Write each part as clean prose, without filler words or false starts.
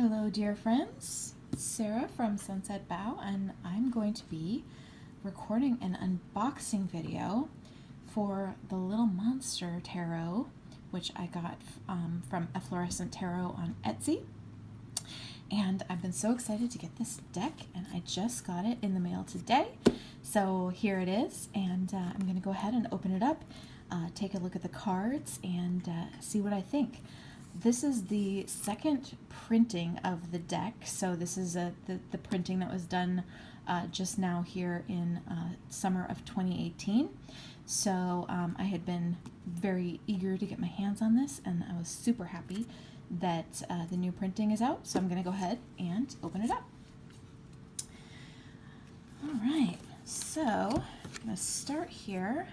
Hello dear friends, it's Sarah from Sunset Bow, and I'm going to be recording an unboxing video for the Little Monster Tarot, which I got from Efflorescent Tarot on Etsy. And I've been so excited to get this deck, and I just got it in the mail today. So here it is, and I'm going to go ahead and open it up, take a look at the cards, and see what I think. This is the second printing of the deck, so this is the printing that was done just now here in summer of 2018. So I had been very eager to get my hands on this, and I was super happy that the new printing is out, so I'm going to go ahead and open it up. Alright, so I'm going to start here.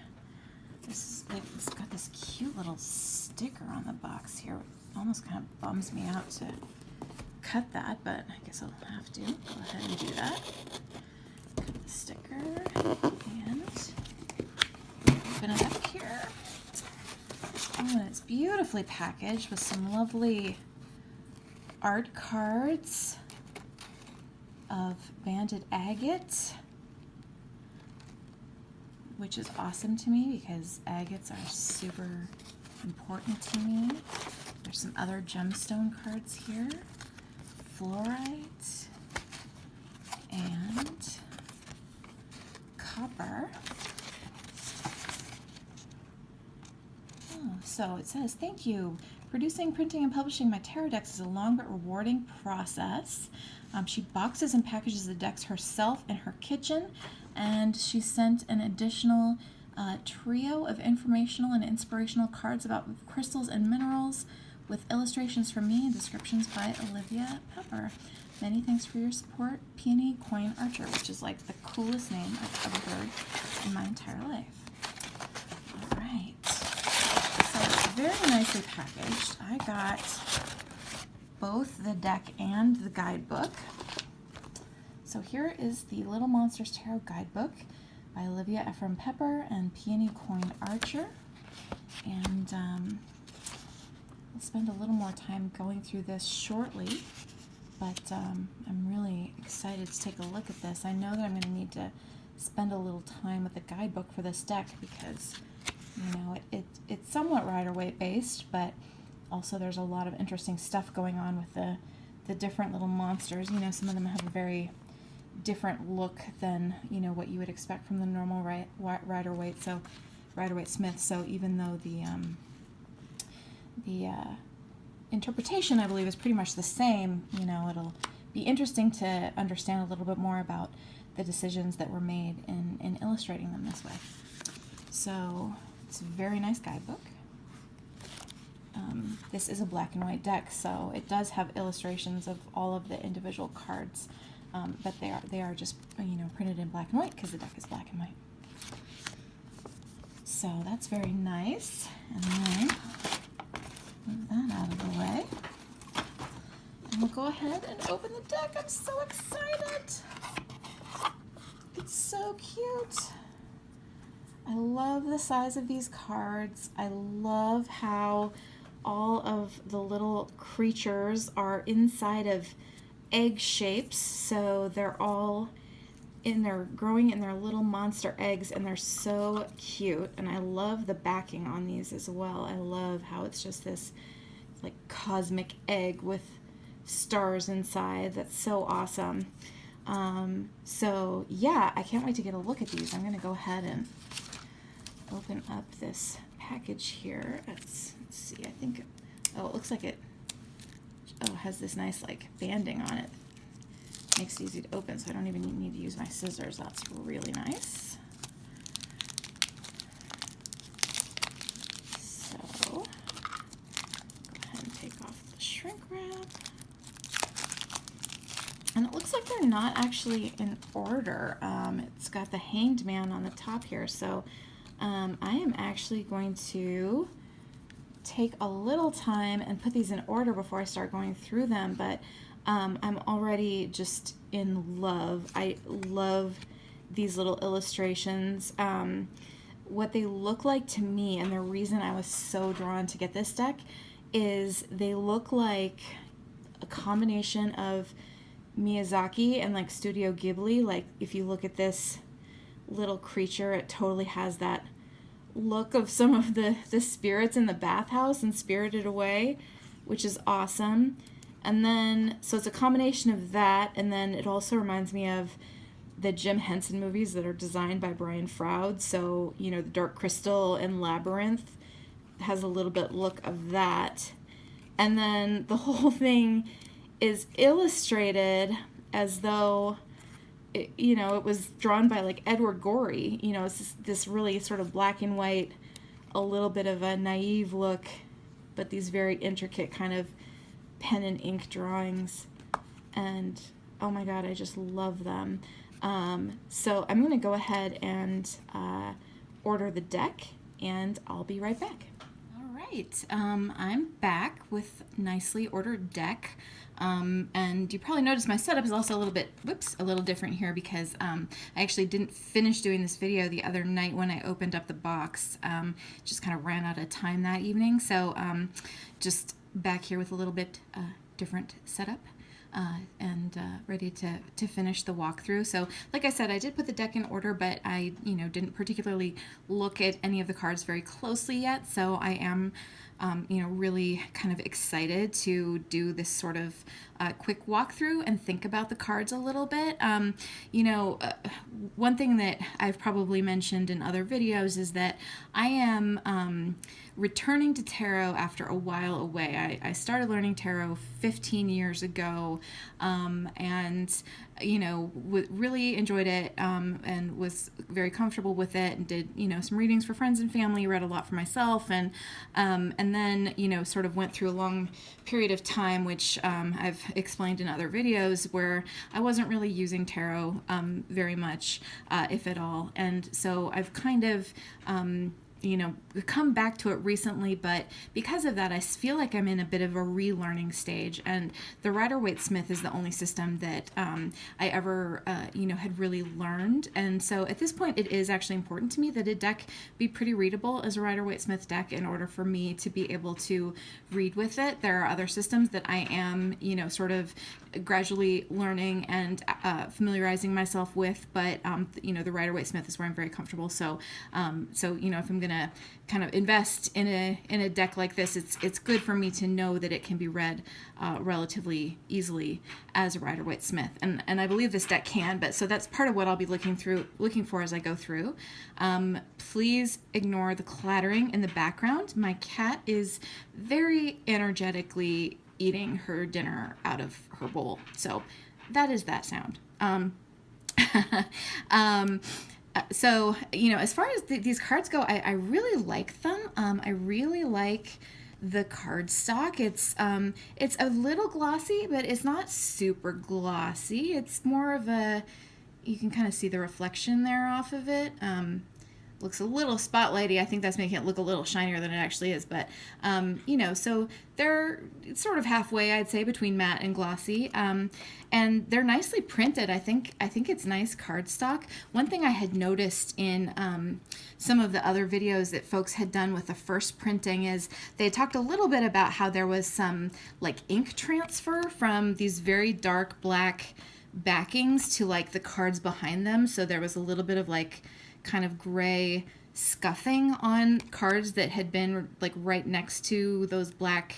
It's got this cute little sticker on the box here. Almost kind of bums me out to cut that, but I guess I'll have to go ahead and do that. Cut the sticker and open it up here. Oh, and it's beautifully packaged with some lovely art cards of banded agate, which is awesome to me because agates are super important to me. There's some other gemstone cards here, fluorite and copper. Oh, so it says, thank you. Producing, printing, and publishing my tarot decks is a long but rewarding process. She boxes and packages the decks herself in her kitchen, and she sent an additional trio of informational and inspirational cards about crystals and minerals, with illustrations from me and descriptions by Olivia Pepper. Many thanks for your support, Peony Coin Archer, which is like the coolest name I've ever heard in my entire life. All right, so it's very nicely packaged. I got both the deck and the guidebook. So here is the Little Monsters Tarot Guidebook by Olivia Pepper and Peony Coin Archer. And I'll spend a little more time going through this shortly, but I'm really excited to take a look at this. I know that I'm going to need to spend a little time with the guidebook for this deck because, you know, it's somewhat Rider-Waite based, but also there's a lot of interesting stuff going on with the different little monsters. You know, some of them have a very different look than, you know, what you would expect from the normal Rider-Waite, so Rider-Waite Smith. So even though the interpretation, I believe, is pretty much the same, you know, it'll be interesting to understand a little bit more about the decisions that were made in illustrating them this way. So it's a very nice guidebook. This is a black and white deck, so it does have illustrations of all of the individual cards, but they are just, you know, printed in black and white because the deck is black and white. So that's very nice. And then move that out of the way. And we'll go ahead and open the deck. I'm so excited. It's so cute. I love the size of these cards. I love how all of the little creatures are inside of egg shapes. So they're all growing in their little monster eggs, and they're so cute. And I love the backing on these as well. I love how it's just this like cosmic egg with stars inside. That's so awesome. So yeah, I can't wait to get a look at these. I'm gonna go ahead and open up this package here. Let's see, I think, oh, it looks like it has this nice like banding on it. Makes it easy to open, so I don't even need to use my scissors. That's really nice. So, go ahead and take off the shrink wrap. And it looks like they're not actually in order. It's got the Hanged Man on the top here, so I am actually going to take a little time and put these in order before I start going through them, but I'm already just in love. I love these little illustrations. What they look like to me, and the reason I was so drawn to get this deck, is they look like a combination of Miyazaki and like Studio Ghibli. Like if you look at this little creature, it totally has that look of some of the spirits in the bathhouse and Spirited Away, which is awesome. And then, so it's a combination of that, and then it also reminds me of the Jim Henson movies that are designed by Brian Froud. So, you know, The Dark Crystal and Labyrinth has a little bit look of that. And then the whole thing is illustrated as though, it, you know, it was drawn by like Edward Gorey. You know, it's this really sort of black and white, a little bit of a naive look, but these very intricate kind of pen and ink drawings. And oh my God, I just love them. So I'm going to go ahead and order the deck, and I'll be right back. All right, I'm back with nicely ordered deck. And you probably noticed my setup is also a little bit, a little different here because I actually didn't finish doing this video the other night when I opened up the box. Just kind of ran out of time that evening. So just back here with a little bit different setup. And ready to finish the walkthrough. So like I said, I did put the deck in order, but I, you know, didn't particularly look at any of the cards very closely yet. So I am, you know, really kind of excited to do this sort of quick walkthrough and think about the cards a little bit. You know, one thing that I've probably mentioned in other videos is that I am returning to tarot after a while away. I started learning tarot 15 years ago, and you know, really enjoyed it, and was very comfortable with it, and did, you know, some readings for friends and family, read a lot for myself, and then, you know, sort of went through a long period of time, which I've explained in other videos, where I wasn't really using tarot very much, if at all. And so I've kind of you know, come back to it recently, but because of that, I feel like I'm in a bit of a relearning stage, and the Rider-Waite-Smith is the only system that I ever, you know, had really learned. And so at this point, it is actually important to me that a deck be pretty readable as a Rider-Waite-Smith deck in order for me to be able to read with it. There are other systems that I am, you know, sort of gradually learning and familiarizing myself with, but you know, the Rider-Waite-Smith is where I'm very comfortable. So you know, if I'm gonna kind of invest in a deck like this, it's good for me to know that it can be read relatively easily as a Rider-Waite-Smith, and I believe this deck can. But so that's part of what I'll be looking for as I go through. Please ignore the clattering in the background. My cat is very energetically eating her dinner out of her bowl, so that is that sound. So, you know, as far as these cards go, I really like them. I really like the card stock. It's a little glossy, but it's not super glossy. It's more of a, you can kind of see the reflection there off of it. Looks a little spotlighty. I think that's making it look a little shinier than it actually is, but you know, so it's sort of halfway, I'd say, between matte and glossy, and they're nicely printed. I think it's nice cardstock. One thing I had noticed in some of the other videos that folks had done with the first printing is they talked a little bit about how there was some like ink transfer from these very dark black backings to like the cards behind them. So there was a little bit of like kind of gray scuffing on cards that had been like right next to those black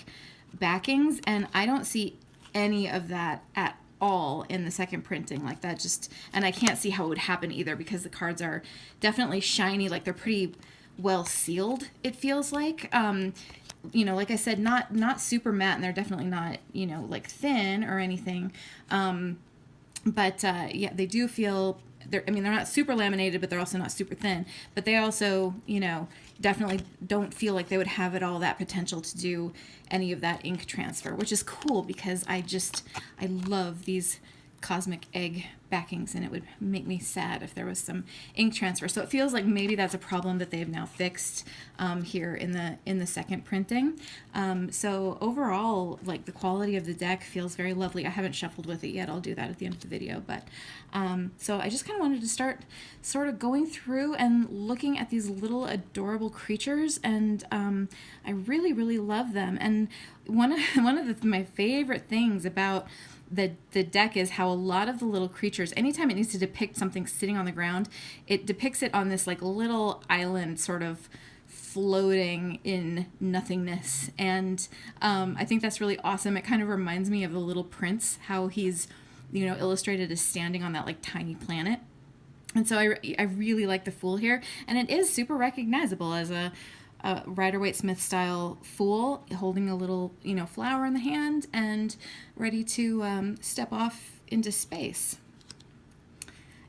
backings, and I don't see any of that at all in the second printing. Like that just, and I can't see how it would happen either, because the cards are definitely shiny, like they're pretty well sealed, it feels like. You know, like I said, not super matte, and they're definitely not, you know, like thin or anything, but yeah, they do feel, they're not super laminated, but they're also not super thin. But they also, you know, definitely don't feel like they would have it all that potential to do any of that ink transfer, which is cool because I love these cosmic egg backings, and it would make me sad if there was some ink transfer. So it feels like maybe that's a problem that they've now fixed here in the second printing. So overall, like, the quality of the deck feels very lovely. I haven't shuffled with it yet. I'll do that at the end of the video. But so I just kind of wanted to start sort of going through and looking at these little adorable creatures, and I really, really love them. And one of my favorite things about the deck is how a lot of the little creatures, anytime it needs to depict something sitting on the ground, it depicts it on this like little island sort of floating in nothingness. And I think that's really awesome. It kind of reminds me of The Little Prince, how he's, you know, illustrated as standing on that like tiny planet. And so I really like the Fool here, and it is super recognizable as a Rider-Waite-Smith style Fool, holding a little, you know, flower in the hand and ready to step off into space.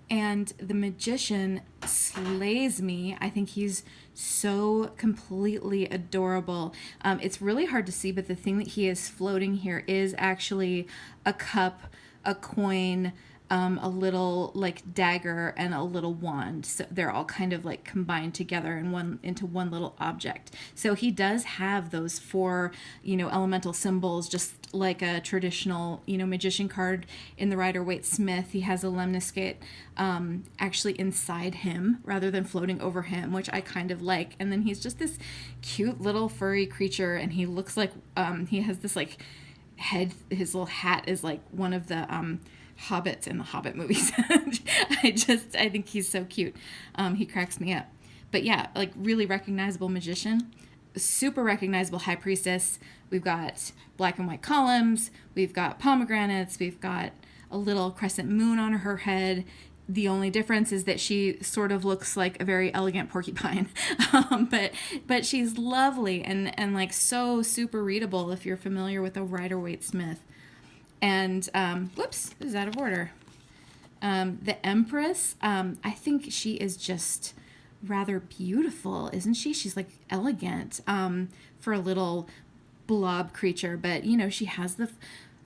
And the Magician slays me. I think he's so completely adorable. It's really hard to see, but the thing that he is floating here is actually a cup, a coin, a little like dagger, and a little wand. So they're all kind of like combined together into one little object. So he does have those 4, you know, elemental symbols, just like a traditional, you know, magician card in the Rider-Waite-Smith. He has a lemniscate actually inside him rather than floating over him, which I kind of like. And then he's just this cute little furry creature, and he looks like he has this like head. His little hat is like one of the hobbits in the Hobbit movies. I think he's so cute. He cracks me up. But yeah, like, really recognizable Magician, super recognizable High Priestess. We've got black and white columns, we've got pomegranates, we've got a little crescent moon on her head. The only difference is that she sort of looks like a very elegant porcupine. But she's lovely and like so super readable if you're familiar with a Rider-Waite-Smith. And, whoops, this is out of order. The Empress, I think she is just rather beautiful, isn't she? She's like elegant, for a little blob creature, but you know, she has the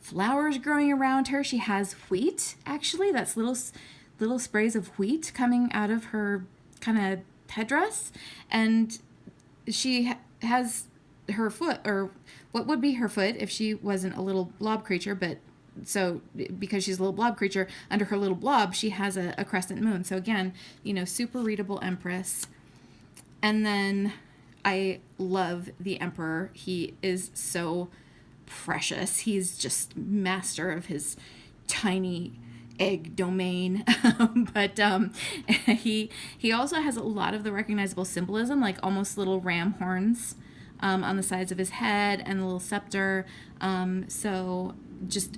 flowers growing around her. She has wheat, actually. That's little sprays of wheat coming out of her kind of headdress. And she has her foot, or what would be her foot if she wasn't a little blob creature, but so because she's a little blob creature, under her little blob she has a crescent moon. So again, you know, super readable Empress. And then I love the Emperor. He is so precious. He's just master of his tiny egg domain. But he also has a lot of the recognizable symbolism, like almost little ram horns on the sides of his head, and a little scepter. So just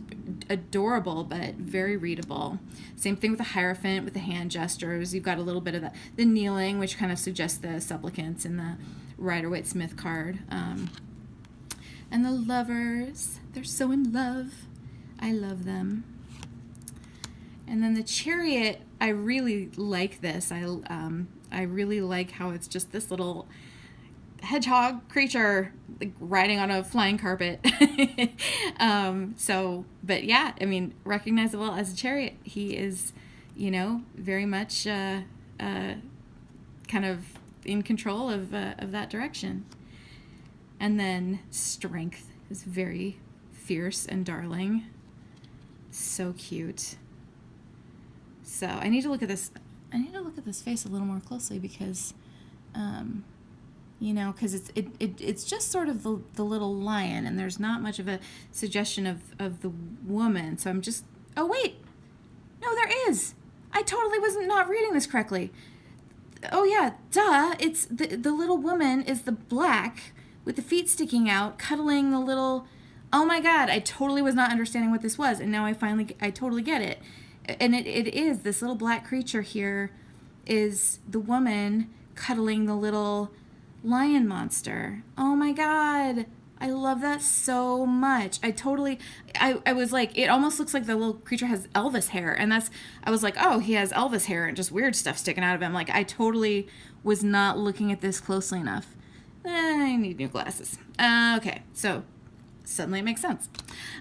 adorable, but very readable. Same thing with the Hierophant, with the hand gestures. You've got a little bit of the kneeling, which kind of suggests the supplicants in the Rider-Waite-Smith card. And the Lovers, they're so in love. I love them. And then the Chariot, I really like this. I really like how it's just this little hedgehog creature, like, riding on a flying carpet. But yeah, I mean, recognizable as a Chariot. He is, you know, very much kind of in control of that direction. And then Strength is very fierce and darling. So cute. So I need to look at this. I need to look at this face a little more closely because, you know, because it's just sort of the little lion, and there's not much of a suggestion of the woman. So I'm just. Oh wait, no, there is. I totally wasn't not reading this correctly. Oh yeah, duh. It's the little woman is the black with the feet sticking out, cuddling the little. Oh my God, I totally was not understanding what this was, and now I totally get it. And it is, this little black creature here is the woman cuddling the little lion monster. Oh my God, I love that so much. I was like, it almost looks like the little creature has Elvis hair, and I was like, oh, he has Elvis hair and just weird stuff sticking out of him. Like, I totally was not looking at this closely enough. I need new glasses. Okay, so suddenly it makes sense.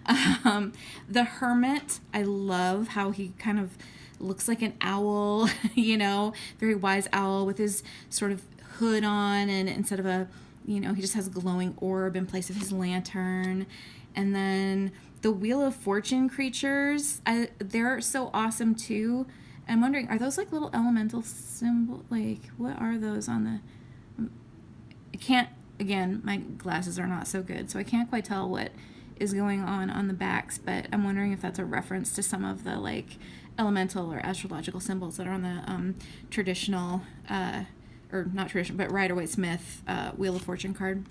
The Hermit, I love how he kind of looks like an owl, you know, very wise owl with his sort of hood on, and instead of a, you know, he just has a glowing orb in place of his lantern. And then the Wheel of Fortune creatures, they're so awesome too. I'm wondering, are those like little elemental symbol? Like, what are those on the... I can't, again, my glasses are not so good, so I can't quite tell what is going on the backs, but I'm wondering if that's a reference to some of the like elemental or astrological symbols that are on the traditional, or not traditional, but Rider-Waite-Smith Wheel of Fortune card.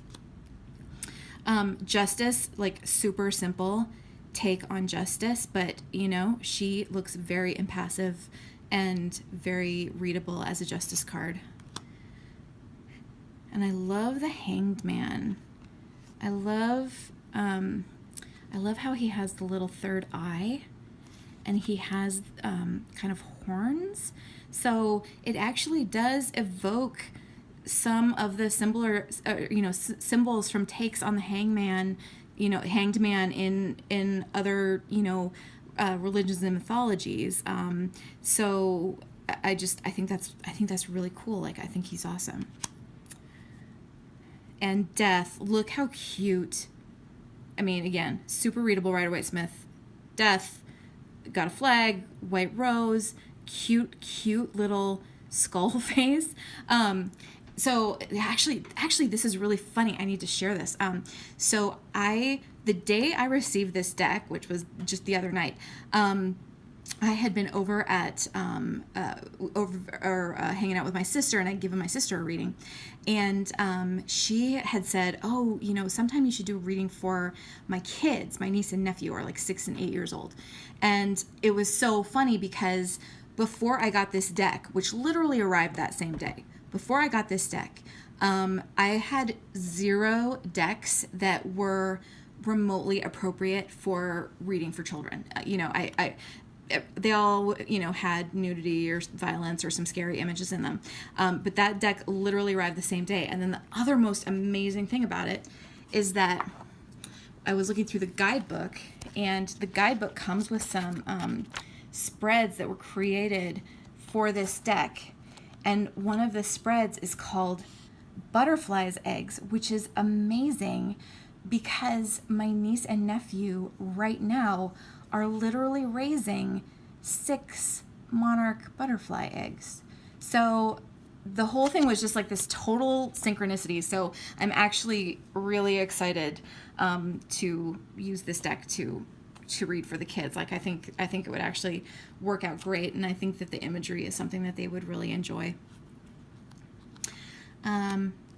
Justice, like super simple take on Justice, but you know, she looks very impassive and very readable as a Justice card. And I love the Hanged Man. I love how he has the little third eye, and he has kind of horns. So it actually does evoke some of the symbols from takes on the hangman, hanged man in other, religions and mythologies. So I think that's really cool. Like, I think he's awesome. And Death, look how cute. I mean, again, super readable Rider-Waite-Smith. Death, got a flag, white rose, cute little skull face. So actually, this is really funny. I need to share this. So the day I received this deck, which was just the other night, I had been over at hanging out with my sister, and I'd given my sister a reading, and she had said, "Oh, sometime you should do a reading for my kids. My niece and nephew are like 6 and 8 years old," and it was so funny because before I got this deck, which literally arrived that same day, before I got this deck, I had 0 decks that were remotely appropriate for reading for children. They all, had nudity or violence or some scary images in them. But that deck literally arrived the same day. And then the other most amazing thing about it is that I was looking through the guidebook, and the guidebook comes with some spreads that were created for this deck. And one of the spreads is called Butterfly's Eggs, which is amazing because my niece and nephew right now are literally raising 6 monarch butterfly eggs. So the whole thing was just like this total synchronicity. So I'm actually really excited to use this deck to read for the kids. Like, I think it would actually work out great, and I think that the imagery is something that they would really enjoy.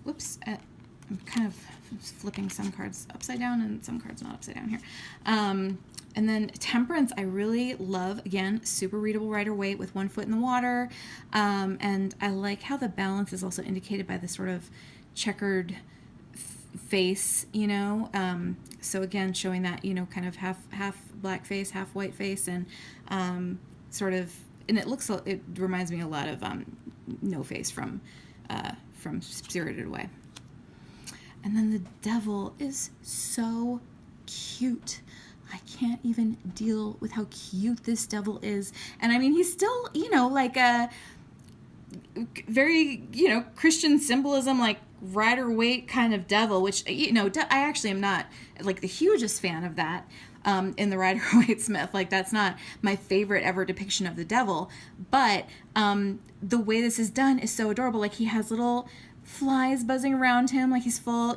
Whoops, I'm kind of flipping some cards upside down and some cards not upside down here. And then Temperance, I really love. Again, super readable Rider-Waite with 1 foot in the water. And I like how the balance is also indicated by the sort of checkered face, so again, showing that, kind of half black face, half white face, and sort of, and it reminds me a lot of No Face from Spirited Away. And then the Devil is so cute. I can't even deal with how cute this devil is. And I mean, he's still, like a very, Christian symbolism, like Rider-Waite kind of devil, which, I actually am not like the hugest fan of that in the Rider-Waite-Smith. Like, that's not my favorite ever depiction of the devil. But the way this is done is so adorable. Like, he has little flies buzzing around him, like he's full,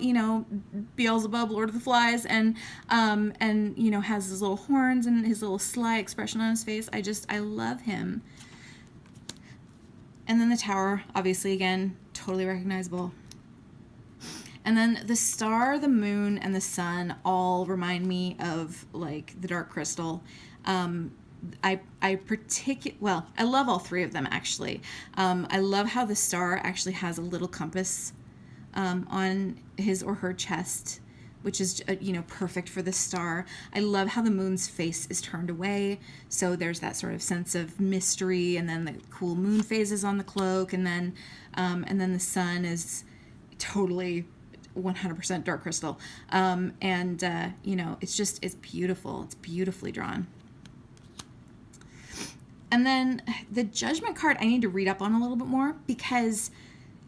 Beelzebub, Lord of the Flies, and has his little horns and his little sly expression on his face. I love him. And then the Tower, obviously, again, totally recognizable. And then the star, the moon, and the sun all remind me of, like, the Dark Crystal. I love all 3 of them, actually. I love how the star actually has a little compass on his or her chest, which is, perfect for the star. I love how the moon's face is turned away, so there's that sort of sense of mystery, and then the cool moon phases on the cloak, and then the sun is totally 100% dark crystal. You know, it's beautiful. It's beautifully drawn. And then the Judgment card I need to read up on a little bit more, because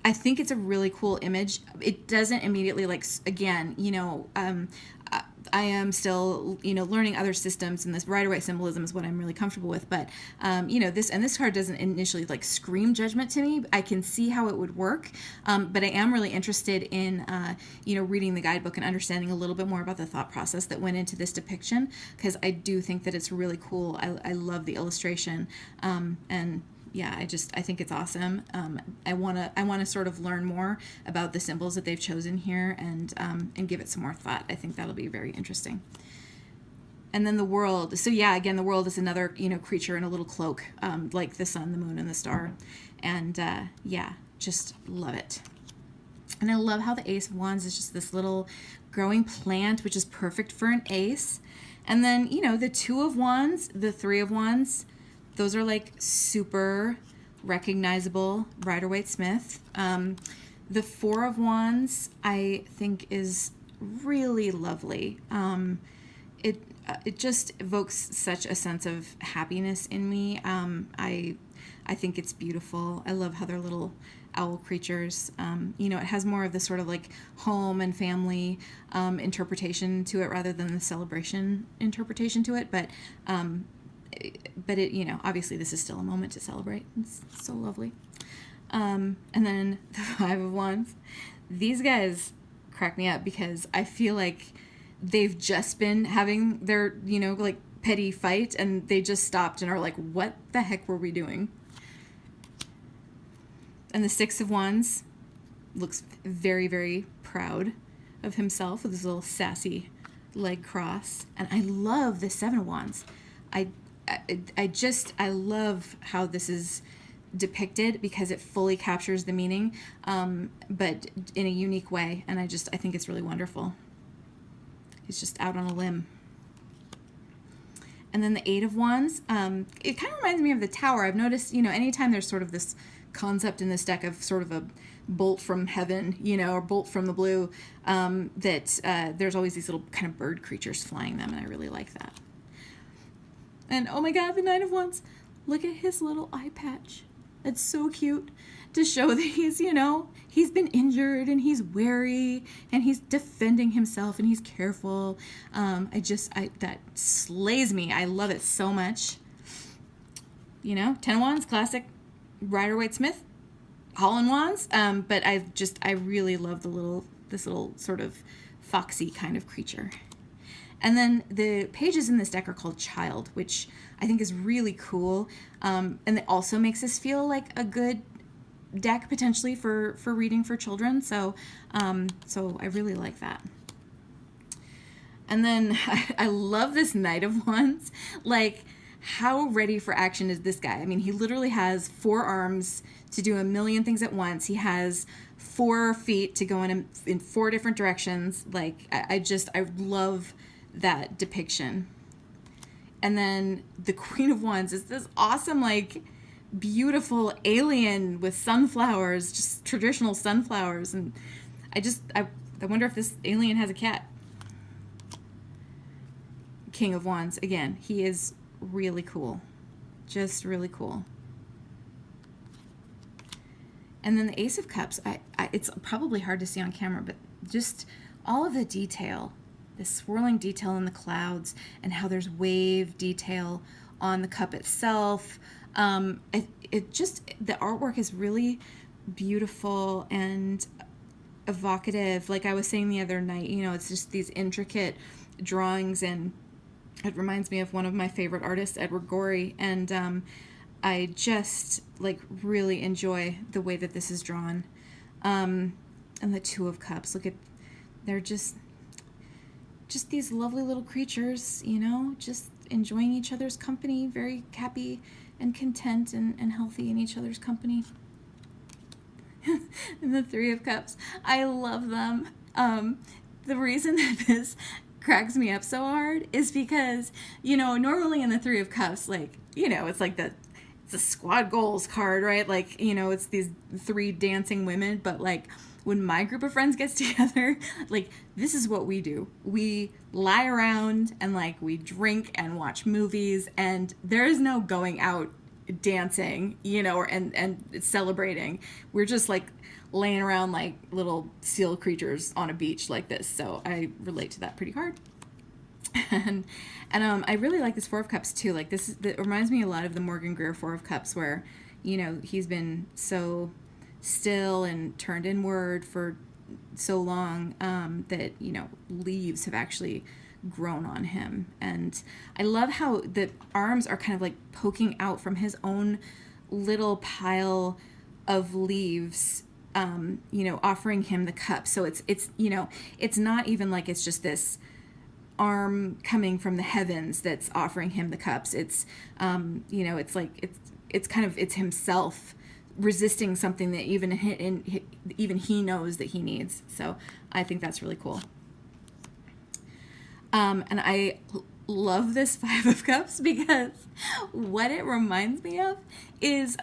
I think it's a really cool image. It doesn't immediately, like, again, you know, I am still, you know, learning other systems, and this Rider-Waite symbolism is what I'm really comfortable with. But, you know, this card doesn't initially, like, scream Judgment to me. I can see how it would work, but I am really interested in, you know, reading the guidebook and understanding a little bit more about the thought process that went into this depiction, because I do think that it's really cool. I love the illustration, and yeah, I think it's awesome. I wanna sort of learn more about the symbols that they've chosen here, and give it some more thought. I think that'll be very interesting. And then the World. So yeah, again, the World is another, you know, creature in a little cloak, like the sun, the moon, and the star. And yeah, just love it. And I love how the Ace of Wands is just this little growing plant, which is perfect for an ace. And then, you know, the Two of Wands, the Three of Wands, those are like super recognizable Rider-Waite-Smith. The Four of Wands, I think, is really lovely. It just evokes such a sense of happiness in me. I think it's beautiful. I love how they're little owl creatures. You know, it has more of the sort of like home and family interpretation to it rather than the celebration interpretation to it. But it, you know, obviously this is still a moment to celebrate. It's so lovely. And then the Five of Wands. These guys crack me up because I feel like they've just been having their, you know, like petty fight, and they just stopped and are like, what the heck were we doing? And the Six of Wands looks very, very proud of himself with his little sassy leg cross. And I love the Seven of Wands. I love how this is depicted because it fully captures the meaning, but in a unique way. And I think it's really wonderful. He's just out on a limb. And then the Eight of Wands, it kind of reminds me of the Tower. I've noticed, you know, anytime there's sort of this concept in this deck of sort of a bolt from heaven, you know, or bolt from the blue, that there's always these little kind of bird creatures flying them, and I really like that. And oh my God, the Nine of Wands. Look at his little eye patch. It's so cute to show that he's, you know, he's been injured and he's wary and he's defending himself and he's careful. That slays me. I love it so much. You know, 10 of Wands, classic Rider-Waite-Smith, Holland Wands. But I really love this little sort of foxy kind of creature. And then the pages in this deck are called Child, which I think is really cool. And it also makes this feel like a good deck potentially for reading for children. So I really like that. And then I love this Knight of Wands. Like, how ready for action is this guy? I mean, he literally has 4 arms to do a million things at once. He has 4 feet to go in 4 different directions. Like, I love that depiction. And then the Queen of Wands is this awesome, like, beautiful alien with sunflowers, just traditional sunflowers. And I wonder if this alien has a cat. King of Wands, again, he is really cool. Just really cool. And then the Ace of Cups, it's probably hard to see on camera, but just all of the detail, the swirling detail in the clouds, and how there's wave detail on the cup itself. The artwork is really beautiful and evocative. Like I was saying the other night, you know, it's just these intricate drawings, and it reminds me of one of my favorite artists, Edward Gorey, and I just really enjoy the way that this is drawn. And the Two of Cups, they're just these lovely little creatures, you know, just enjoying each other's company, very happy and content and healthy in each other's company. And the Three of Cups, I love them. The reason that this cracks me up so hard is because, you know, normally in the Three of Cups, you know, it's it's a squad goals card, right? You know, it's these 3 dancing women, but when my group of friends gets together, like, this is what we do. We lie around and, like, we drink and watch movies, and there is no going out dancing, you know, and celebrating. We're just, like, laying around like little seal creatures on a beach like this. So I relate to that pretty hard. And I really like this Four of Cups too. Like, it reminds me a lot of the Morgan Greer Four of Cups, where, you know, he's been so still and turned inward for so long that, you know, leaves have actually grown on him. And I love how the arms are kind of like poking out from his own little pile of leaves, you know, offering him the cup. So it's, you know, it's not even like it's just this arm coming from the heavens that's offering him the cups. It's, you know, it's like, it's kind of, it's himself resisting something that even he knows that he needs. So I think that's really cool. And I love this Five of Cups because what it reminds me of is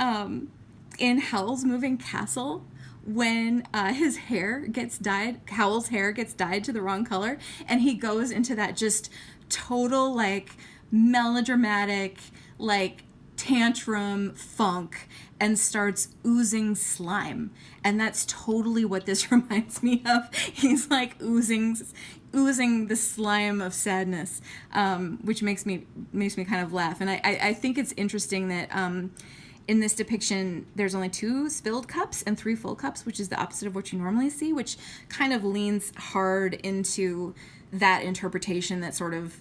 in Howl's Moving Castle, when his hair gets dyed, Howl's hair gets dyed to the wrong color, and he goes into that just total, like, melodramatic, like, tantrum funk and starts oozing slime. And that's totally what this reminds me of. He's like oozing the slime of sadness, which makes me kind of laugh. And I think it's interesting that in this depiction, there's only 2 spilled cups and 3 full cups, which is the opposite of what you normally see, which kind of leans hard into that interpretation that sort of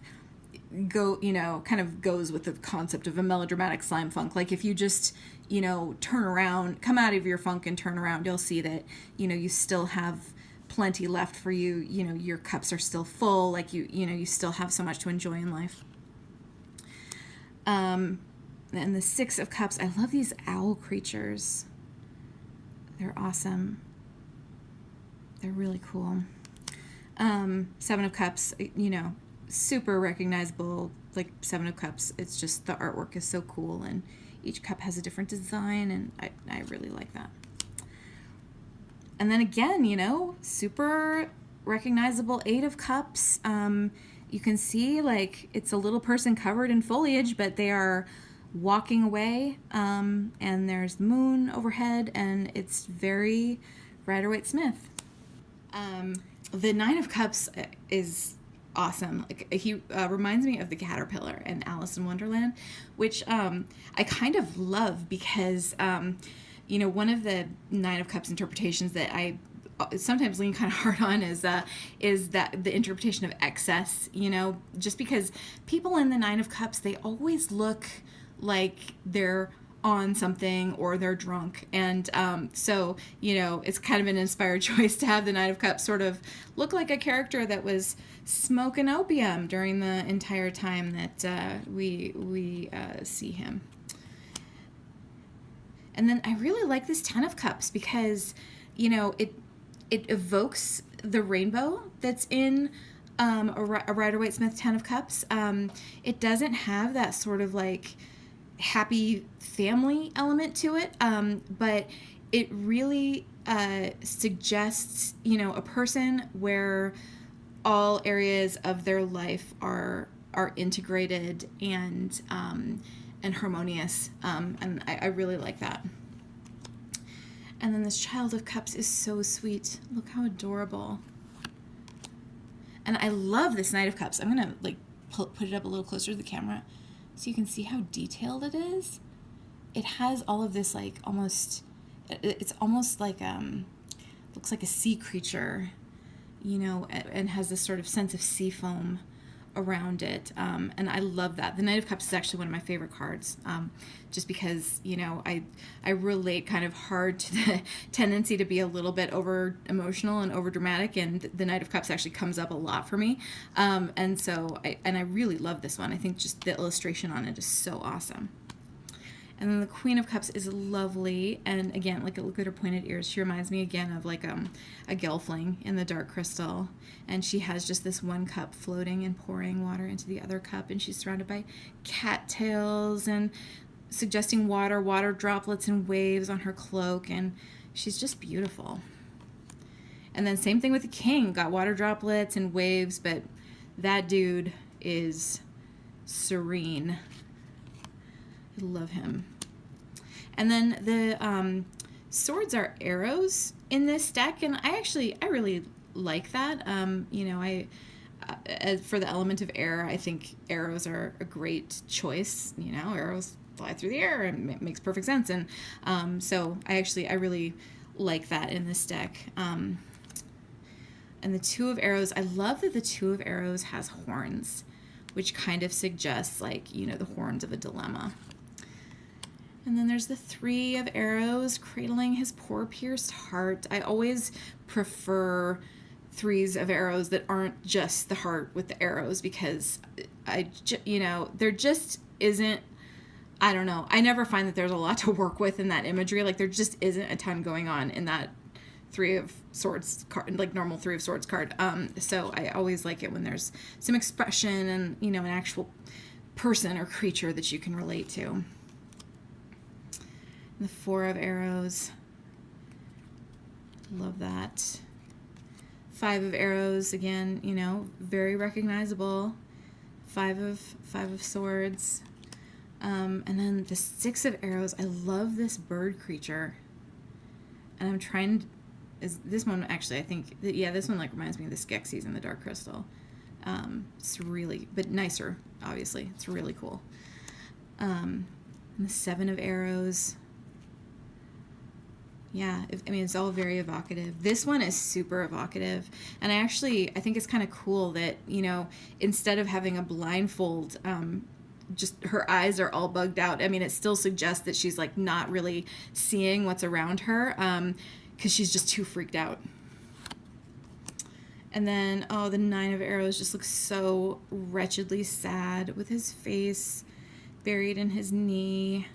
kind of goes with the concept of a melodramatic slime funk. Like, if you just, you know, turn around, come out of your funk and turn around, you'll see that, you know, you still have plenty left for you. You know, your cups are still full. Like, you know, you still have so much to enjoy in life. And the Six of Cups, I love these owl creatures. They're awesome. They're really cool. Seven of Cups, you know, super recognizable, like Seven of Cups. It's just the artwork is so cool, and each cup has a different design, and I really like that. And then again, you know, super recognizable Eight of Cups. You can see, like, it's a little person covered in foliage, but they are walking away, and there's the moon overhead, and it's very Rider-Waite-Smith. The Nine of Cups is awesome. Like, he reminds me of the caterpillar in Alice in Wonderland, which I kind of love because, you know, one of the Nine of Cups interpretations that I sometimes lean kind of hard on is that the interpretation of excess, you know, just because people in the Nine of Cups, they always look like they're on something or they're drunk, and so, you know, it's kind of an inspired choice to have the Nine of Cups sort of look like a character that was smoking opium during the entire time that we see him. And then I really like this Ten of Cups because, you know, it evokes the rainbow that's in a Rider-Waite-Smith Ten of Cups. It doesn't have that sort of like happy family element to it, but it really suggests, you know, a person where all areas of their life are integrated and harmonious, and I really like that. And then this Child of Cups is so sweet. Look how adorable. And I love this Knight of Cups. I'm gonna like put it up a little closer to the camera so you can see how detailed it is. It has all of this, like, it's almost like looks like a sea creature, you know, and has this sort of sense of sea foam around it, and I love that. The Knight of Cups is actually one of my favorite cards, just because, you know, I relate kind of hard to the tendency to be a little bit over emotional and over dramatic, and the Knight of Cups actually comes up a lot for me, and so I really love this one. I think just the illustration on it is so awesome. And then the Queen of Cups is lovely, and again, like, look at her pointed ears. She reminds me again of like a gelfling in the Dark Crystal, and she has just this one cup floating and pouring water into the other cup, and she's surrounded by cattails and suggesting water droplets and waves on her cloak, and she's just beautiful. And then same thing with the king, got water droplets and waves, but that dude is serene. I love him. And then the swords are arrows in this deck, and I really like that. For the element of air, I think arrows are a great choice. Arrows fly through the air, and it makes perfect sense. And so I really like that in this deck. And the Two of Arrows, I love that the Two of Arrows has horns, which kind of suggests the horns of a dilemma. And then there's the Three of Arrows, cradling his poor pierced heart. I always prefer threes of arrows that aren't just the heart with the arrows, because there just isn't, I don't know, I never find that there's a lot to work with in that imagery. There just isn't a ton going on in that Three of Swords card, normal Three of Swords card. So I always like it when there's some expression and, an actual person or creature that you can relate to. The Four of Arrows. Love that. Five of Arrows, again, very recognizable. Five of Swords. And then the Six of Arrows. I love this bird creature. And I'm trying this one actually, I think, this one reminds me of the Skeksis in the Dark Crystal. It's really, but nicer, obviously. It's really cool. And the Seven of Arrows. Yeah, it's all very evocative. This one is super evocative. And I think it's kind of cool that, instead of having a blindfold, just her eyes are all bugged out. It still suggests that she's not really seeing what's around her, because she's just too freaked out. And then, the Nine of Arrows just looks so wretchedly sad with his face buried in his knee.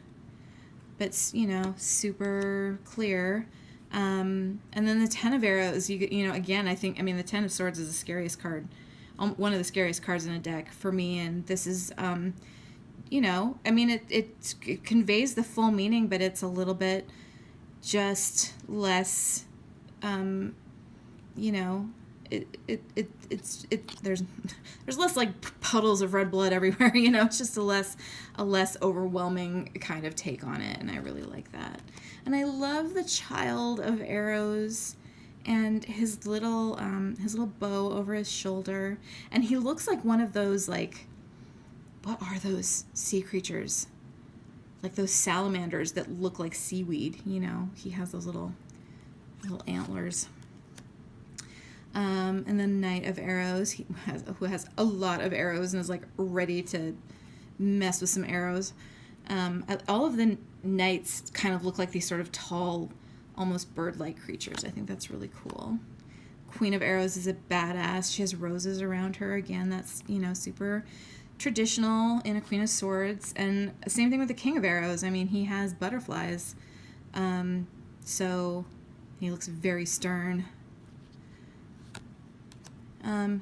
But, super clear. And then the Ten of Arrows, again, I think, the Ten of Swords is the scariest card, one of the scariest cards in a deck for me. And this is, it conveys the full meaning, but it's a little bit just less, there's less puddles of red blood everywhere, it's just a less overwhelming kind of take on it, and I really like that. And I love the Child of Arrows and his little bow over his shoulder, and he looks like one of those what are those sea creatures? Those salamanders that look like seaweed, he has those little antlers. And then Knight of Arrows, who has a lot of arrows and is ready to mess with some arrows. All of the knights kind of look like these sort of tall, almost bird-like creatures. I think that's really cool. Queen of Arrows is a badass. She has roses around her. Again, that's, super traditional in a Queen of Swords. And same thing with the King of Arrows. He has butterflies. So he looks very stern.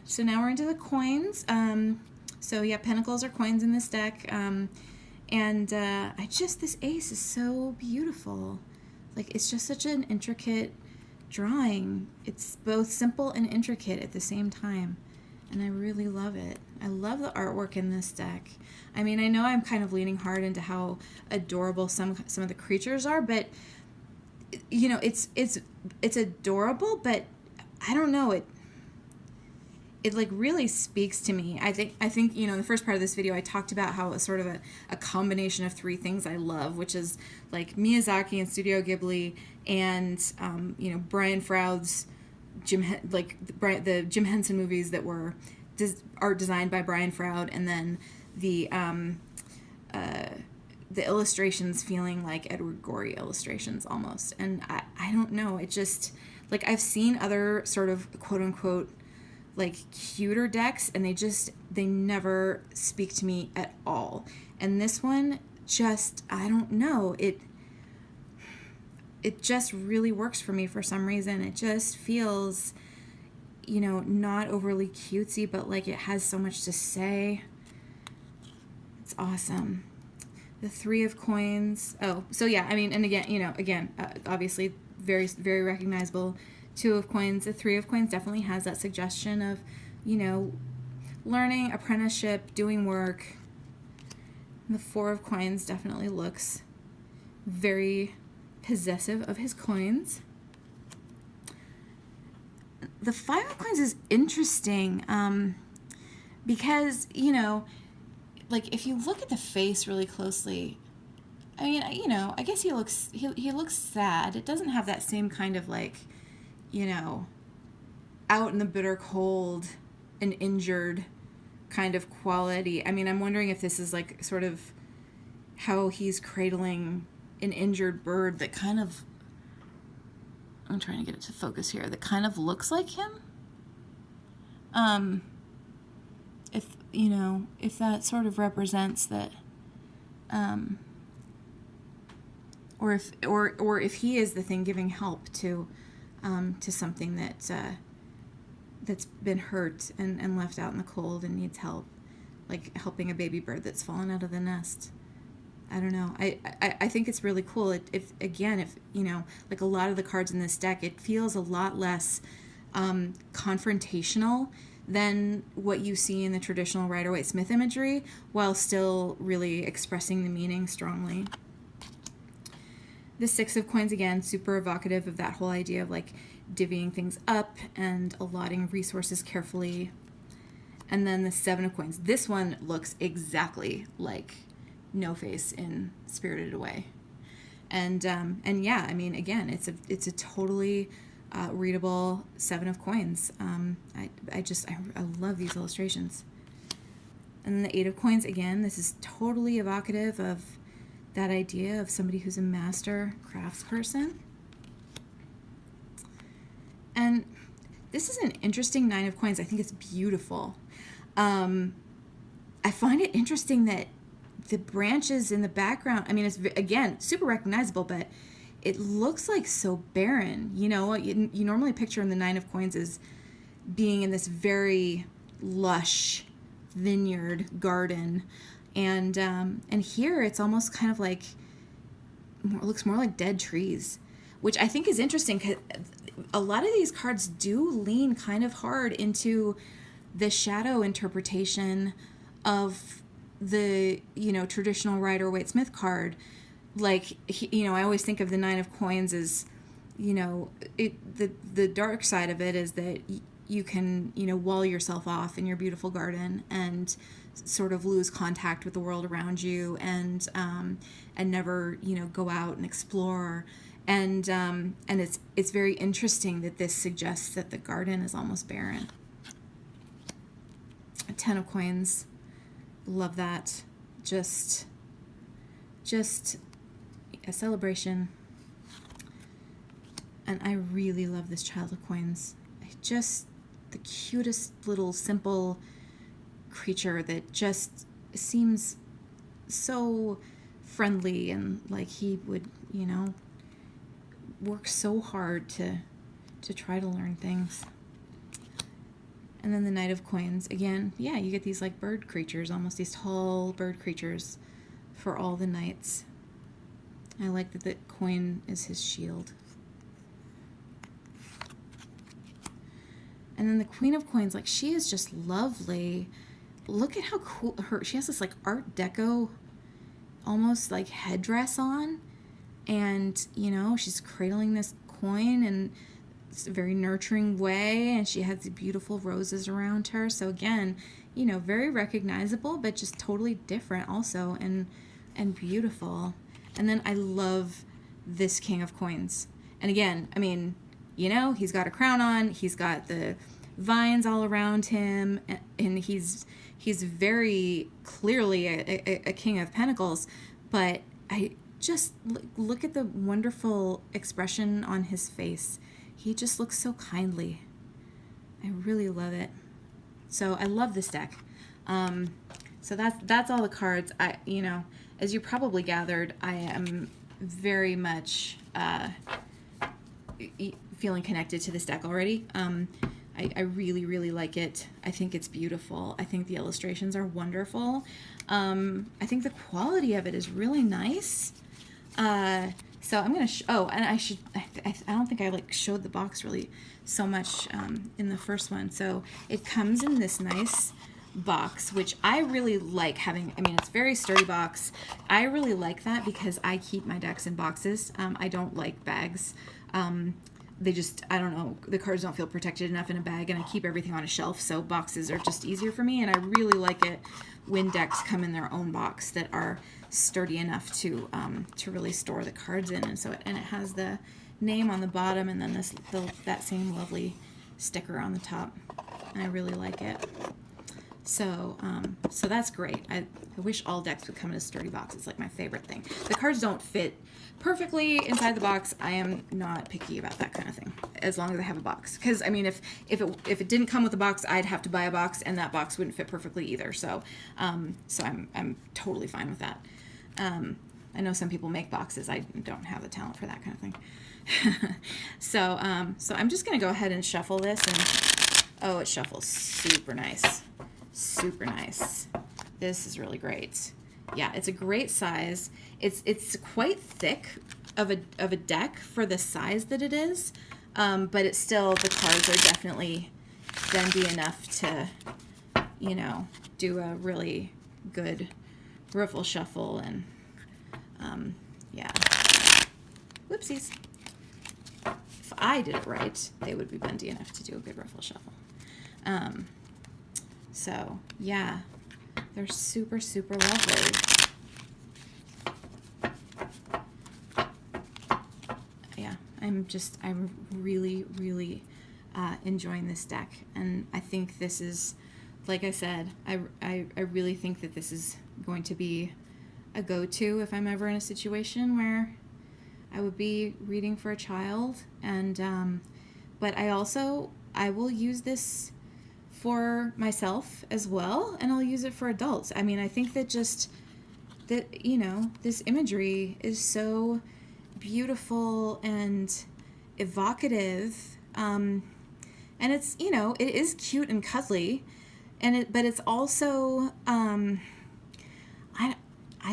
So now we're into the coins. Pentacles are coins in this deck. This ace is so beautiful. It's just such an intricate drawing. It's both simple and intricate at the same time. And I really love it. I love the artwork in this deck. I know I'm kind of leaning hard into how adorable some of the creatures are, but it's adorable, but I don't know, it really speaks to me. I think in the first part of this video I talked about how it's sort of a combination of three things I love, which is Miyazaki and Studio Ghibli and Brian Froud's the Jim Henson movies that were art designed by Brian Froud, and then the illustrations feeling like Edward Gorey illustrations almost. And I don't know, it just I've seen other sort of quote unquote cuter decks, and they never speak to me at all. And this one just, I don't know, it just really works for me for some reason. It just feels, not overly cutesy, but it has so much to say. It's awesome. The Three of Coins. Oh, so yeah, and again, obviously very, very recognizable Two of Coins. The Three of Coins definitely has that suggestion of, you know, learning, apprenticeship, doing work. And the Four of Coins definitely looks very possessive of his coins. The Five of Coins is interesting because, you know, like if you look at the face really closely, I mean, you know, I guess he looks sad. It doesn't have that same kind of like, you know, out in the bitter cold and injured kind of quality. I mean, I'm wondering if this is like sort of how he's cradling an injured bird that kind of, I'm trying to get it to focus here, that kind of looks like him. If, you know, if that sort of represents that, or if he is the thing giving help to something that's been hurt and left out in the cold and needs help, like helping a baby bird that's fallen out of the nest. I don't know. I think it's really cool. If you know, like a lot of the cards in this deck, it feels a lot less confrontational than what you see in the traditional Rider-Waite-Smith imagery, while still really expressing the meaning strongly. The Six of Coins, again, super evocative of that whole idea of like divvying things up and allotting resources carefully. And then the Seven of Coins. This one looks exactly like No Face in Spirited Away. And yeah, I mean, again, it's a totally readable Seven of Coins. I love these illustrations. And then the Eight of Coins, again, this is totally evocative of that idea of somebody who's a master craftsperson. And this is an interesting Nine of Coins. I think it's beautiful. I find it interesting that the branches in the background, I mean, it's, again, super recognizable, but it looks like so barren. You know, you normally picture in the Nine of Coins as being in this very lush vineyard garden. And here it's almost kind of like, it looks more like dead trees, which I think is interesting because a lot of these cards do lean kind of hard into the shadow interpretation of the, you know, traditional Rider-Waite-Smith card. Like, you know, I always think of the Nine of Coins as, you know, the dark side of it is that you can, you know, wall yourself off in your beautiful garden and sort of lose contact with the world around you and never, you know, go out and explore. And it's very interesting that this suggests that the garden is almost barren. A Ten of Coins, love that. Just a celebration. And I really love this Child of Coins. Just the cutest little simple creature that just seems so friendly and like he would, you know, work so hard to try to learn things. And then the Knight of Coins, again, yeah, you get these like bird creatures, almost these tall bird creatures for all the knights. I like that the coin is his shield. And then the Queen of Coins, like, she is just lovely. Look at how cool she has this like Art Deco almost like headdress on, and you know, she's cradling this coin in a very nurturing way, and she has the beautiful roses around her. So again, you know, very recognizable, but just totally different also, and beautiful. And then I love this King of Coins. And again, I mean, you know, he's got a crown on, he's got the vines all around him, and he's very clearly a King of Pentacles, but I just look at the wonderful expression on his face. He just looks so kindly. I really love it. So I love this deck. So that's all the cards. You know, as you probably gathered, I am very much feeling connected to this deck already. I really, really like it. I think it's beautiful. I think the illustrations are wonderful. I think the quality of it is really nice. So I'm going to, and I don't think I like showed the box really so much in the first one. So it comes in this nice box, which I really like having. I mean, it's a very sturdy box. I really like that because I keep my decks in boxes. I don't like bags. They just, I don't know, the cards don't feel protected enough in a bag, and I keep everything on a shelf, so boxes are just easier for me, and I really like it when decks come in their own box that are sturdy enough to really store the cards in. And so it has the name on the bottom, and then that same lovely sticker on the top, and I really like it. So so that's great. I wish all decks would come in a sturdy box. It's like my favorite thing. The cards don't fit perfectly inside the box. I am not picky about that kind of thing, as long as I have a box. Because I mean, if it didn't come with a box, I'd have to buy a box, and that box wouldn't fit perfectly either. So so I'm totally fine with that. I know some people make boxes. I don't have the talent for that kind of thing. So I'm just gonna go ahead and shuffle this, and oh, it shuffles super nice. Super nice. This is really great. Yeah, it's a great size. It's quite thick of a deck for the size that it is, but it's still, the cards are definitely bendy enough to, you know, do a really good riffle shuffle. And yeah, whoopsies. If I did it right, they would be bendy enough to do a good riffle shuffle. So yeah, they're super, super lovely. Yeah, I'm really, really enjoying this deck. And I think this is, like I said, I really think that this is going to be a go-to if I'm ever in a situation where I would be reading for a child. And but I will use this for myself as well, and I'll use it for adults. I mean, I think that you know, this imagery is so beautiful and evocative, and it's, you know, it is cute and cuddly, but it's also I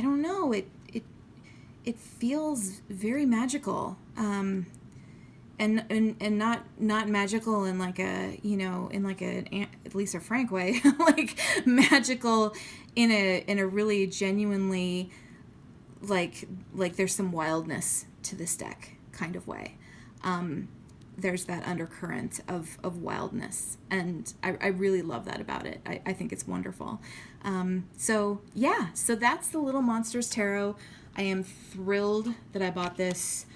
don't know, it feels very magical. And not magical in like a, you know, in like a Lisa Frank way, like magical in a really genuinely like there's some wildness to this deck kind of way. There's that undercurrent of wildness, and I really love that about it. I think it's wonderful. So yeah, so that's the Little Monsters Tarot. I am thrilled that I bought this.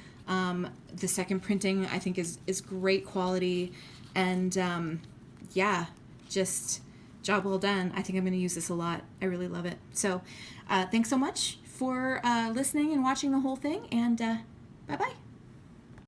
The second printing, I think, is great quality, and yeah, just job well done. I think I'm going to use this a lot. I really love it. So thanks so much for listening and watching the whole thing, and bye-bye.